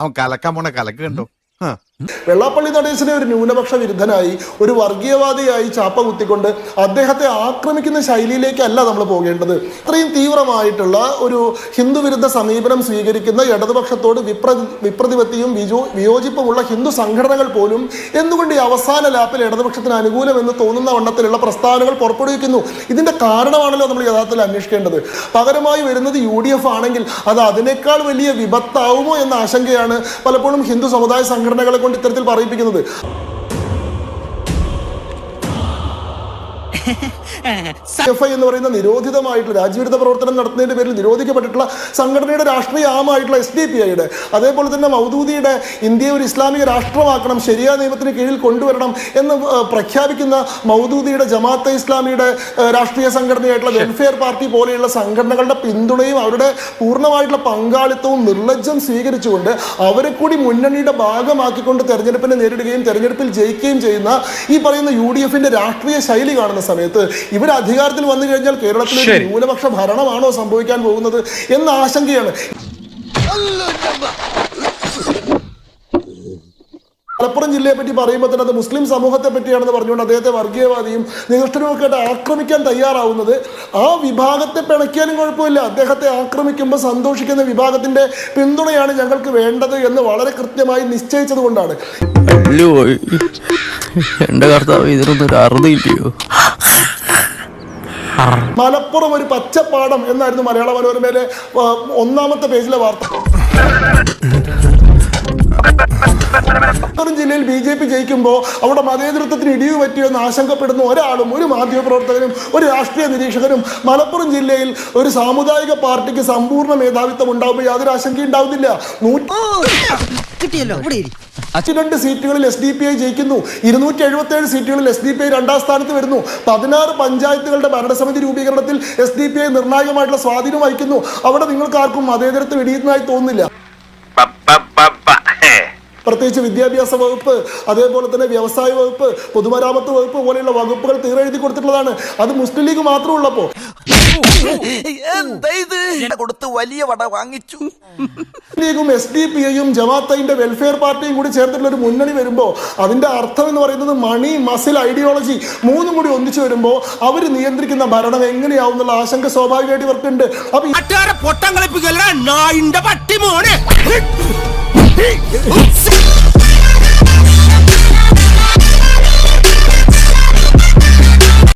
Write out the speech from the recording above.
അവൻ കലക്കാൻ പോണ കലക്ക് കണ്ടോ. വെള്ളാപ്പള്ളി നടേശനെ ഒരു ന്യൂനപക്ഷ വിരുദ്ധനായി, ഒരു വർഗീയവാദിയായി ചാപ്പ കുത്തിക്കൊണ്ട് അദ്ദേഹത്തെ ആക്രമിക്കുന്ന ശൈലിയിലേക്കല്ല നമ്മൾ പോകേണ്ടത്. ഇത്രയും തീവ്രമായിട്ടുള്ള ഒരു ഹിന്ദു വിരുദ്ധ സമീപനം സ്വീകരിക്കുന്ന ഇടതുപക്ഷത്തോട് വിപ്രതിപത്തിയും വിയോജിപ്പുമുള്ള ഹിന്ദു സംഘടനകൾ പോലും എന്തുകൊണ്ട് ഈ അവസാന ലാപ്പിൽ ഇടതുപക്ഷത്തിന് അനുകൂലമെന്ന് തോന്നുന്ന വണ്ണത്തിലുള്ള പ്രസ്താവനകൾ പുറപ്പെടുവിക്കുന്നു? ഇതിന്റെ കാരണമാണല്ലോ നമ്മൾ യഥാർത്ഥത്തിൽ അന്വേഷിക്കേണ്ടത്. പകരമായി വരുന്നത് UDF ആണെങ്കിൽ അത് അതിനേക്കാൾ വലിയ വിപത്താവുമോ എന്ന ആശങ്കയാണ് പലപ്പോഴും ഹിന്ദു സമുദായ സംഘടനകളെ കൊണ്ട് ഇത്തരത്തിൽ പറയിപ്പിക്കുന്നത്. എന്ന് പറയുന്ന നിരോധിതമായിട്ടുള്ള രാജ്യവിരുദ്ധ പ്രവർത്തനം നടത്തുന്നതിന്റെ പേരിൽ നിരോധിക്കപ്പെട്ടിട്ടുള്ള സംഘടനയുടെ രാഷ്ട്രീയ ആമായിട്ടുള്ള SDPIയുടെ, അതേപോലെ തന്നെ മൗദൂദിയുടെ ഇന്ത്യയെ ഒരു ഇസ്ലാമിക രാഷ്ട്രമാക്കണം, ശരിയ നിയമത്തിന് കീഴിൽ കൊണ്ടുവരണം എന്ന് പ്രഖ്യാപിക്കുന്ന മൗദൂദിയുടെ ജമാഅത്തെ ഇസ്ലാമിയുടെ രാഷ്ട്രീയ സംഘടനയായിട്ടുള്ള വെൽഫെയർ പാർട്ടി പോലെയുള്ള സംഘടനകളുടെ പിന്തുണയും അവരുടെ പൂർണ്ണമായിട്ടുള്ള പങ്കാളിത്തവും നിർലജ്ജം സ്വീകരിച്ചുകൊണ്ട് അവരെ കൂടി മുന്നണിയുടെ ഭാഗമാക്കിക്കൊണ്ട് തെരഞ്ഞെടുപ്പിനെ നേരിടുകയും തെരഞ്ഞെടുപ്പിൽ ജയിക്കുകയും ചെയ്യുന്ന ഈ പറയുന്ന UDFന്റെ രാഷ്ട്രീയ ശൈലി കാണുന്ന സമയത്ത് ഇവർ അധികാരത്തിൽ വന്നു കഴിഞ്ഞാൽ കേരളത്തിൽ ന്യൂനപക്ഷ ഭരണമാണോ സംഭവിക്കാൻ പോകുന്നത് എന്ന ആശങ്കയാണ്. മലപ്പുറം ജില്ലയെ പറ്റി പറയുമ്പോൾ തന്നെ അത് മുസ്ലിം സമൂഹത്തെ പറ്റിയാണെന്ന് പറഞ്ഞുകൊണ്ട് അദ്ദേഹത്തെ വർഗീയവാദിയും നികഷ്ടനുമൊക്കെയായിട്ട് ആക്രമിക്കാൻ തയ്യാറാവുന്നത് ആ വിഭാഗത്തെ പിണക്കിയാലും കുഴപ്പമില്ല, അദ്ദേഹത്തെ ആക്രമിക്കുമ്പോൾ സന്തോഷിക്കുന്ന വിഭാഗത്തിന്റെ പിന്തുണയാണ് ഞങ്ങൾക്ക് വേണ്ടത് എന്ന് വളരെ കൃത്യമായി നിശ്ചയിച്ചത് കൊണ്ടാണ്. മലപ്പുറം ഒരു പച്ചപ്പാടം എന്നായിരുന്നു മലയാള മനോരമയിലെ ഒന്നാമത്തെ പേജിലെ വാർത്ത. മലപ്പുറം ജില്ലയിൽ BJP ജയിക്കുമ്പോൾ അവിടെ മതേതരത്വത്തിന് ഇടിവ് പറ്റിയെന്ന് ആശങ്കപ്പെടുന്ന ഒരാളും, ഒരു മാധ്യമപ്രവർത്തകനും ഒരു രാഷ്ട്രീയ നിരീക്ഷകനും മലപ്പുറം ജില്ലയിൽ ഒരു സാമുദായിക പാർട്ടിക്ക് സമ്പൂർണ്ണ മേധാവിത്വം ഉണ്ടാവുമ്പോൾ യാതൊരു ആശങ്ക ഉണ്ടാവുന്നില്ല. 102 സീറ്റുകളിൽ SDPI ജയിക്കുന്നു, 277 സീറ്റുകളിൽ SDPI രണ്ടാം സ്ഥാനത്ത് വരുന്നു, 16 പഞ്ചായത്തുകളുടെ ഭരണസമിതി രൂപീകരണത്തിൽ SDPI നിർണായകമായിട്ടുള്ള സ്വാധീനം വഹിക്കുന്നു. അവിടെ നിങ്ങൾക്ക് ആർക്കും മതേതരത്വം ഇടിയുന്നതായി തോന്നുന്നില്ല. പ്രത്യേകിച്ച് വിദ്യാഭ്യാസ വകുപ്പ്, അതേപോലെ തന്നെ വ്യവസായ വകുപ്പ്, പൊതുമരാമത്ത് വകുപ്പ് പോലെയുള്ള വകുപ്പുകൾ തീരെഴുതി കൊടുത്തിട്ടുള്ളതാണ്. അത് മുസ്ലിം ലീഗ് മാത്രം ഉള്ളപ്പോ വലിയ വട വാങ്ങിച്ചു. ലീഗും SDPIയും ജമാഅത്തിന്റെ വെൽഫെയർ പാർട്ടിയും കൂടി ചേർത്തിട്ടുള്ള ഒരു മുന്നണി വരുമ്പോൾ അതിന്റെ അർത്ഥം എന്ന് പറയുന്നത് മണി മസിൽ ഐഡിയോളജി മൂന്നും കൂടി ഒന്നിച്ചു വരുമ്പോൾ അവർ നിയന്ത്രിക്കുന്ന ഭരണം എങ്ങനെയാവുന്നുള്ള ആശങ്ക സ്വാഭാവികമായിട്ട് ഇവർക്കുണ്ട്. അപ്പൊ